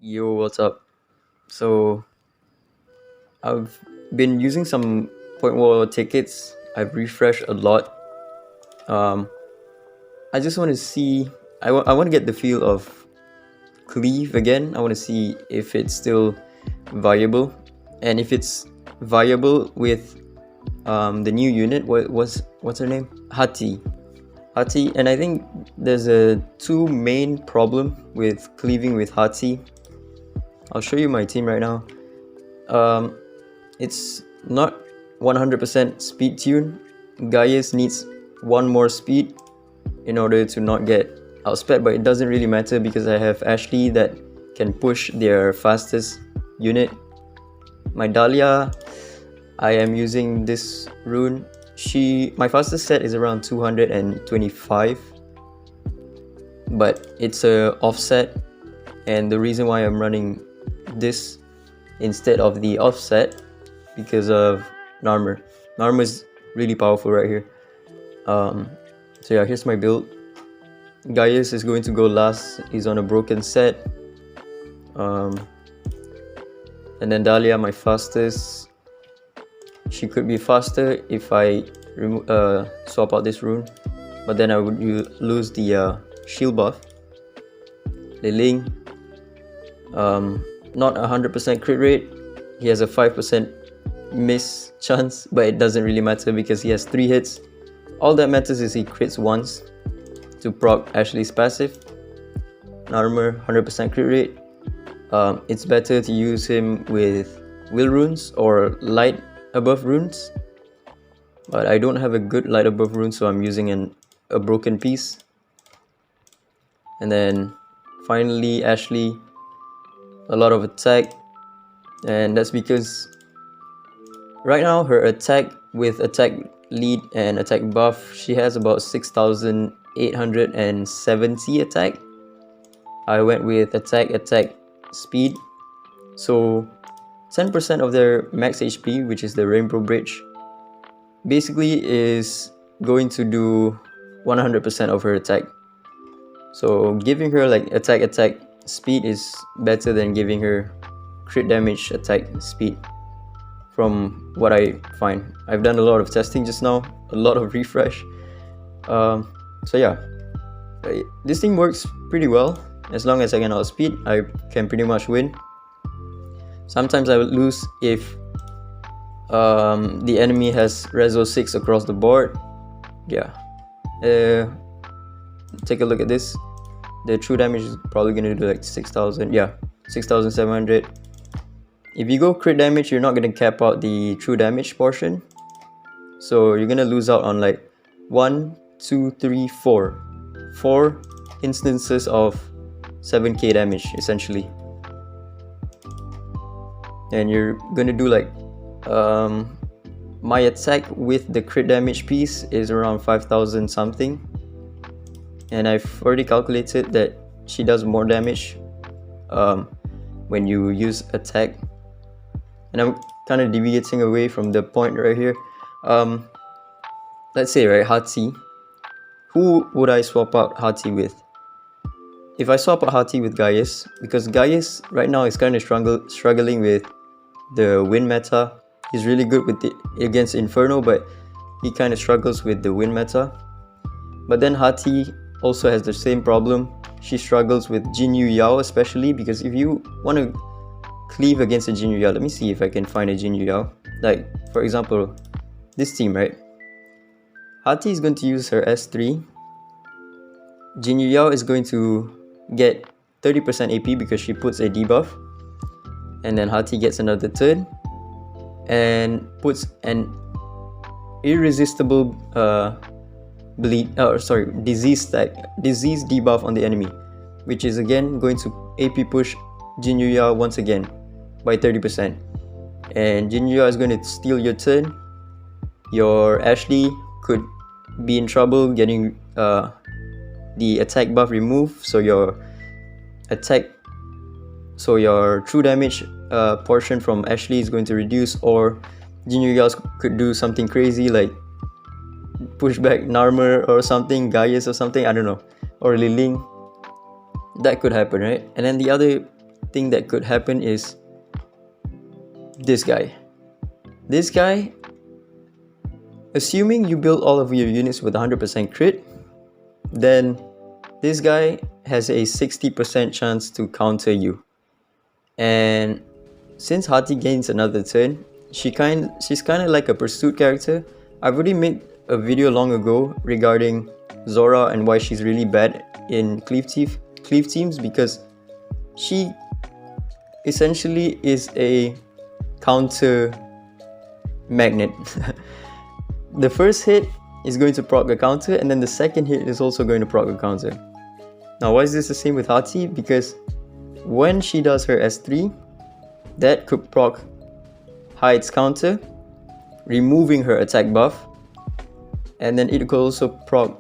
Yo, what's up? So, I've been using some Point War tickets. I've refreshed a lot. Um, I just want to see. I want to get the feel of Cleave again. I want to see if it's still viable, and if it's viable with the new unit. What's her name? Hati. Hati, and I think there's a two main problem with cleaving with Hati. I'll show you my team right now. It's not 100% speed tune. Ggez needs one more speed in order to not get outsped, but it doesn't really matter because I have Ashley that can push their fastest unit. My Dahlia, I am using this rune. My fastest set is around 225, but it's a offset, and the reason why I'm running this instead of the offset because of Narmer. Narmer is really powerful right here. So yeah, here's my build. Ggez is going to go last. He's on a broken set. And then Dahlia, my fastest. She could be faster if I swap out this rune, but then I would lose the shield buff. Liling, not 100% crit rate. He has a 5% miss chance, but it doesn't really matter because he has 3 hits. All that matters is he crits once to proc Ashley's passive. Armor 100% crit rate. It's better to use him with will runes or light above runes, but I don't have a good light above rune, so I'm using a broken piece. And then finally Ashley, a lot of attack, and that's because right now her attack with attack lead and attack buff, she has about 6,870 attack. I went with attack speed, so 10% of their max HP, which is the Rainbow Bridge, basically is going to do 100% of her attack. So giving her like attack speed is better than giving her crit damage attack speed, from what I find. I've done a lot of testing just now, a lot of refresh. So yeah, this thing works pretty well. As long as I can outspeed, I can pretty much win. Sometimes I would lose if the enemy has Reso 6 across the board. Yeah. Take a look at this. The true damage is probably going to do like 6,000. Yeah, 6,700. If you go crit damage, you're not going to cap out the true damage portion. So you're going to lose out on like 1, 2, 3, 4. 4 instances of 7k damage essentially. And you're going to do like my attack with the crit damage piece is around 5,000 something, and I've already calculated that she does more damage when you use attack. And I'm kind of deviating away from the point right here. Let's say, right, Hati. Who would I swap out Hati with? If I swap out Hati with Ggez, because Ggez right now is kind of struggling with the wind meta. He's really good with against Inferno, but he kind of struggles with the wind meta. But then Hati also has the same problem. She struggles with Jinyu Yao, especially because if you want to cleave against a Jinyu Yao, let me see if I can find a Jinyu Yao. Like, for example, this team, right? Hati is going to use her S3. Jinyu Yao is going to get 30% AP because she puts a debuff. And then Hati gets another turn and puts an irresistible disease debuff on the enemy, which is again going to AP push Jinyu Yao once again by 30%. And Jinyu Yao is going to steal your turn. Your Ashley could be in trouble getting the attack buff removed, so your true damage portion from Ashley is going to reduce, or Jinyu Yao could do something crazy like push back Narmer or something, Ggez or something, I don't know, or Liling. That could happen, right? And then the other thing that could happen is this guy. This guy, assuming you build all of your units with 100% crit, then this guy has a 60% chance to counter you. And since Hati gains another turn, she's kind of like a pursuit character. I've already made a video long ago regarding Zora and why she's really bad in cleave teams, because she essentially is a counter magnet. The first hit is going to proc a counter, and then the second hit is also going to proc a counter. Now, why is this the same with Hati? Because when she does her S3, that could proc Hide's counter, removing her attack buff, and then it could also proc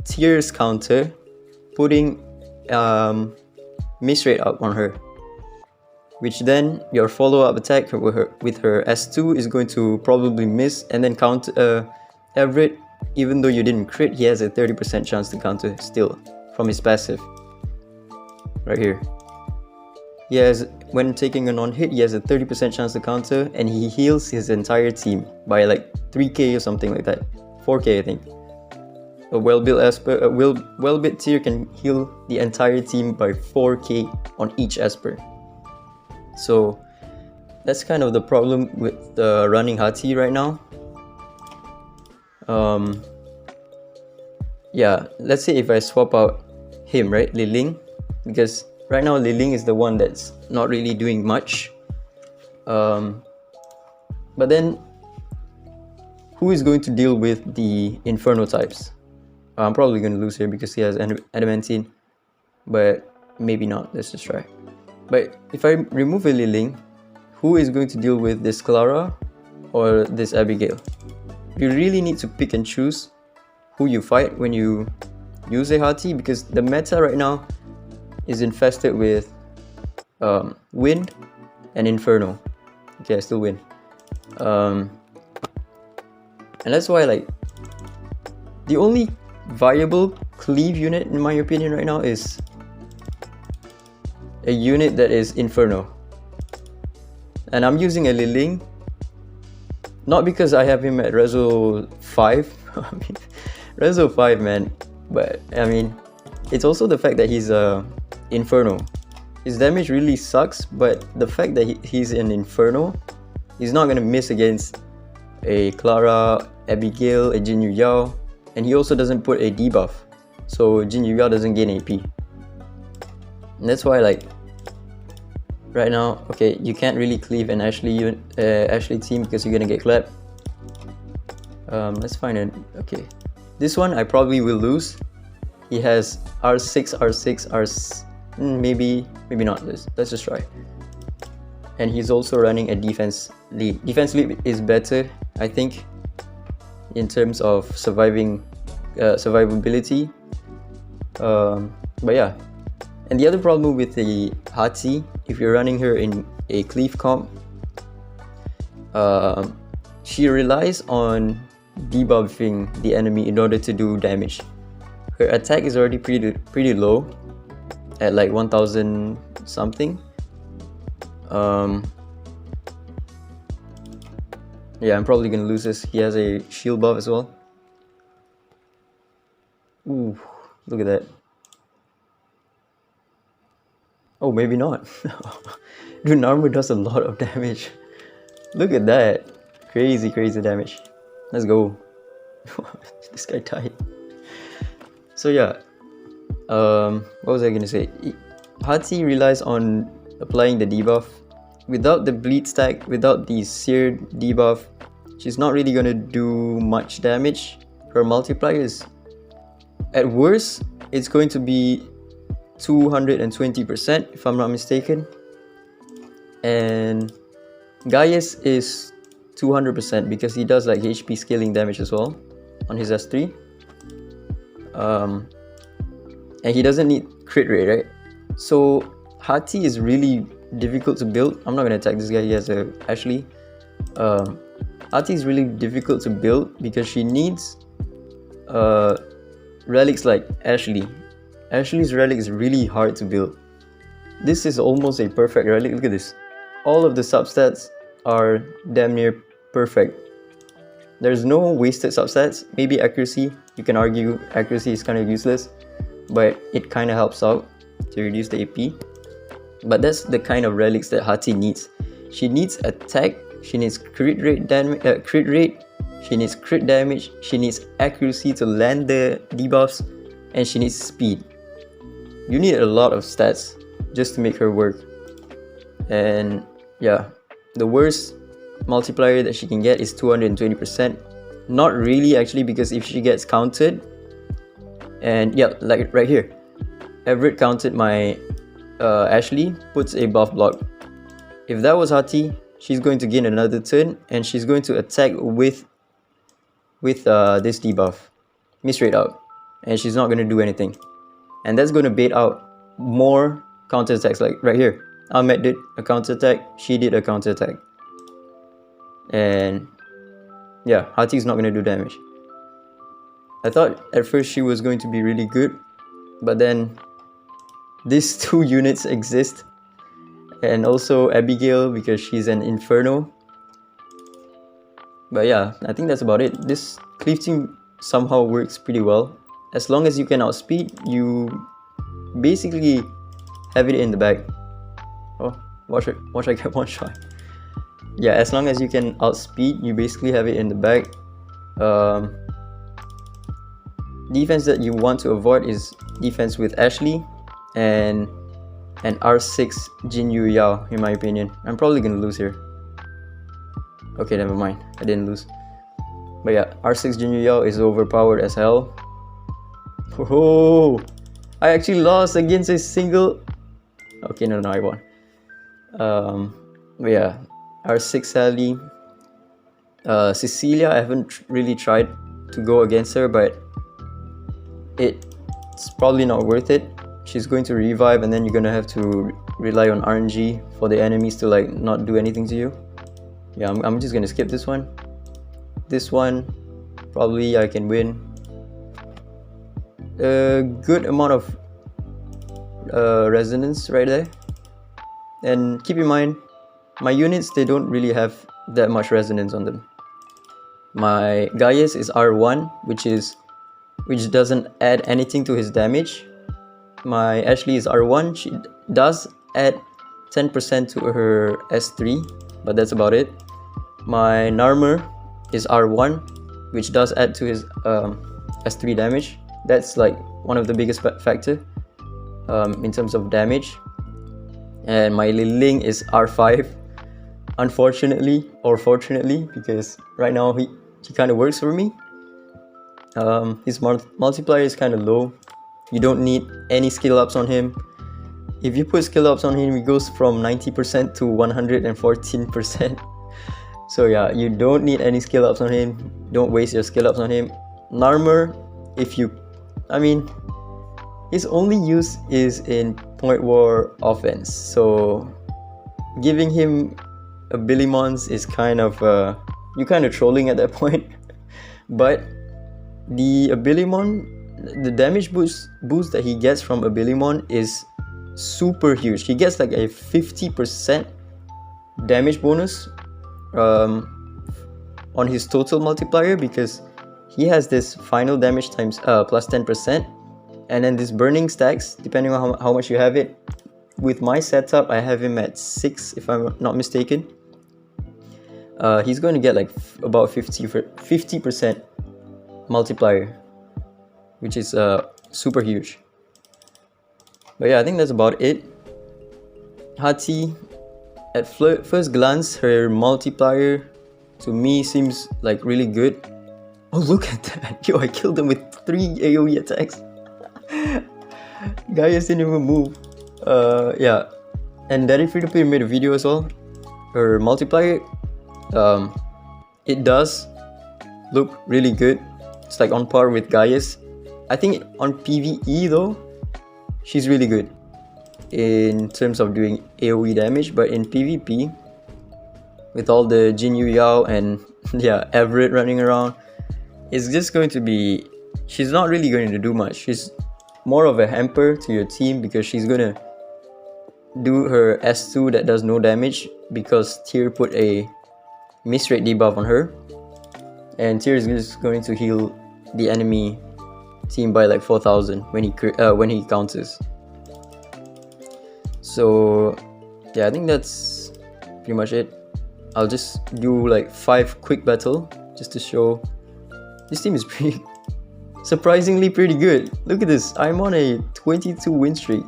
Tier's counter, putting miss rate up on her, which then your follow-up attack with her S2 is going to probably miss, and then counter Everett. Even though you didn't crit, he has a 30% chance to counter still from his passive. Right here. He has, when taking a non-hit, he has a 30% chance to counter, and he heals his entire team by like 3k or something like that. 4k I think. A well-built Esper, a well-built tier can heal the entire team by 4k on each Esper. So that's kind of the problem with running Hati right now. Yeah, let's say if I swap out him, right, Li Ling, because right now Li Ling is the one that's not really doing much. But then who is going to deal with the Inferno types? I'm probably going to lose here because he has Adamantine, but maybe not. Let's just try. But if I remove a Li Ling, who is going to deal with this Clara or this Abigail? You really need to pick and choose who you fight when you use a Hati, because the meta right now is infested with Wind and Inferno. Okay, I still win. And that's why, like, the only viable cleave unit in my opinion right now is a unit that is Inferno. And I'm using a Li Ling, not because I have him at Rezo 5. I mean, Rezo 5, man. But I mean, it's also the fact that he's Inferno. His damage really sucks, but the fact that he's an Inferno, he's not gonna miss against a Clara, Abigail, a Jin Yu Yao, and he also doesn't put a debuff, so Jin Yu Yao doesn't gain AP. And that's why, like, right now, okay, you can't really cleave an Ashley team because you're gonna get clapped. Let's find it. Okay, this one I probably will lose. He has R6, maybe not. Let's just try. And he's also running a defense lead. Defense lead is better, I think, in terms of survivability. But yeah. And the other problem with the Hati, if you're running her in a cleave comp, she relies on debuffing the enemy in order to do damage. Her attack is already pretty low, at like 1000 something. Yeah, I'm probably gonna lose this. He has a shield buff as well. Ooh, look at that. Oh, maybe not. Dude, Narmer does a lot of damage. Look at that. Crazy damage. Let's go. This guy died. So yeah. What was I gonna say? Hati relies on applying the debuff. Without the bleed stack, without the seared debuff, she's not really gonna do much damage. Her multiplier is, at worst, it's going to be 220% if I'm not mistaken, and Ggez is 200% because he does like HP scaling damage as well on his S3, and he doesn't need crit rate, right? So Hati is really difficult to build. I'm not gonna attack this guy. He has a Ashley. Hati is really difficult to build because she needs relics like Ashley. Ashley's relic is really hard to build. This is almost a perfect relic. Look at this. All of the substats are damn near perfect. There's no wasted substats. Maybe accuracy. You can argue accuracy is kind of useless, but it kind of helps out to reduce the AP. But that's the kind of relics that Hati needs. She needs attack. She needs crit rate, she needs crit damage, she needs accuracy to land the debuffs, and she needs speed. You need a lot of stats just to make her work. And yeah, the worst multiplier that she can get is 220%. Not really actually, because if she gets counted, and yeah, like right here, Everett counted my Ashley, puts a buff block. If that was Hati, she's going to gain another turn, and she's going to attack with this debuff, miss rate out, and she's not going to do anything. And that's going to bait out more counter attacks. Like right here, Ahmed did a counter attack, she did a counter attack, and yeah, Hati's not going to do damage. I thought at first she was going to be really good, but then these two units exist, and also Abigail because she's an Inferno. But yeah, I think that's about it. This cleave team somehow works pretty well. As long as you can outspeed, you basically have it in the bag. Oh, watch I get one shot. Yeah, as long as you can outspeed, you basically have it in the bag. Defense that you want to avoid is defense with Ashley and R6 Jinyu Yao, in my opinion. I'm probably gonna lose here. Okay, never mind, I didn't lose. But yeah, R6 Jinyu Yao is overpowered as hell. Oh, I actually lost against a single... Okay, no, I won. But yeah, R6 Sally. Cecilia, I haven't really tried to go against her, but it's probably not worth it. She's going to revive, and then you're gonna have to rely on RNG for the enemies to like not do anything to you. Yeah, I'm just gonna skip this one. This one, probably I can win. A good amount of resonance right there. And keep in mind, my units, they don't really have that much resonance on them. My Ggez is R1, which doesn't add anything to his damage. My Ashley is R1. She does add 10% to her S3, but that's about it. My Narmer is R1, which does add to his S3 damage. That's like one of the biggest factor in terms of damage. And my Liling is R5, unfortunately or fortunately, because right now he kind of works for me. His multiplier is kind of low. You don't need any skill ups on him. If you put skill ups on him, he goes from 90% to 114%. So yeah, you don't need any skill ups on him. Don't waste your skill ups on him. Narmer, his only use is in point war offense. So giving him a Billy Mons is kind of you're kind of trolling at that point. But the Abilimon, the damage boost that he gets from Abilimon is super huge. He gets like a 50% damage bonus on his total multiplier, because he has this final damage times plus 10%, and then this burning stacks depending on how much you have it. With my setup, I have him at 6 if I'm not mistaken. He's going to get like about 50% multiplier, which is super huge. But yeah, I think that's about it. Hati, at first glance, her multiplier to me seems like really good. Oh, look at that. Yo, I killed him with 3 AoE attacks. Ggez didn't even move. Yeah, and Daddy Free to Play made a video as well. Her multiplier, it does look really good. It's like on par with Ggez. I think on PvE though, she's really good in terms of doing AoE damage, but in PvP, with all the Jinyu Yao and yeah, Everett running around, it's just going to be, she's not really going to do much. She's more of a hamper to your team, because she's gonna do her S2 that does no damage because Tyr put a miss rate debuff on her, and Tyr is just going to heal the enemy team by like 4,000 when he counters. So yeah, I think that's pretty much it. I'll just do like 5 quick battle just to show this team is pretty surprisingly pretty good. Look at this, I'm on a 22 win streak.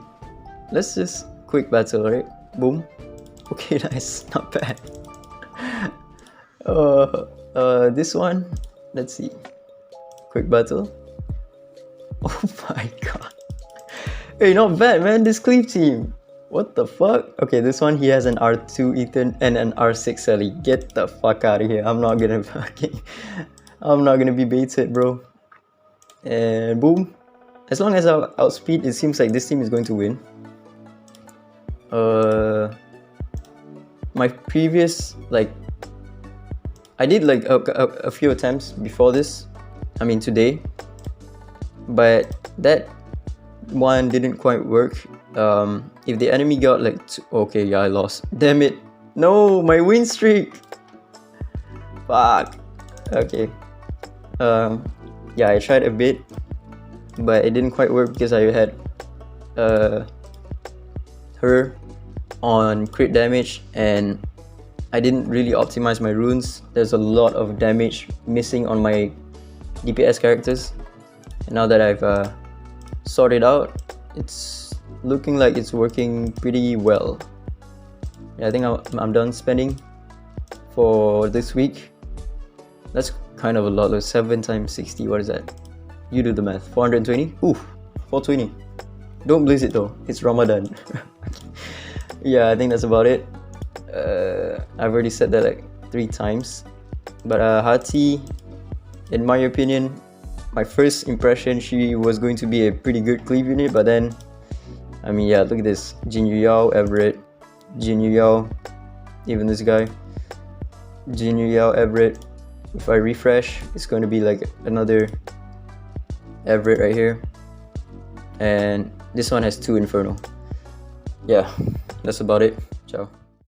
Let's just quick battle, right? Boom. Okay, nice, not bad. This one, let's see. Quick battle. Oh my god. Hey, not bad, man. This Cleave team. What the fuck? Okay, this one, he has an R2 Ethan and an R6 Ellie. Get the fuck out of here. I'm not gonna be baited, bro. And boom. As long as I outspeed, it seems like this team is going to win. My previous, like, I did like a few attempts before this, I mean today, but that one didn't quite work. If the enemy got like okay, yeah, I lost, damn it, no, my win streak, fuck. Okay, yeah, I tried a bit, but it didn't quite work because I had her on crit damage and I didn't really optimize my runes. There's a lot of damage missing on my DPS characters, and now that I've sorted out, it's looking like it's working pretty well. Yeah, I think I'm done spending for this week. That's kind of a lot. 7 times 60, what is that? You do the math. 420? Oof, 420. Don't blaze it though, it's Ramadan. Yeah, I think that's about it. I've already said that like 3 times. But Hati, in my opinion, my first impression, she was going to be a pretty good cleave unit, but then, I mean, yeah, look at this. Jinyu Yao, Everett, Jinyu Yao, even this guy. Jinyu Yao, Everett. If I refresh, it's going to be like another Everett right here. And this one has 2 Inferno. Yeah, that's about it. Ciao.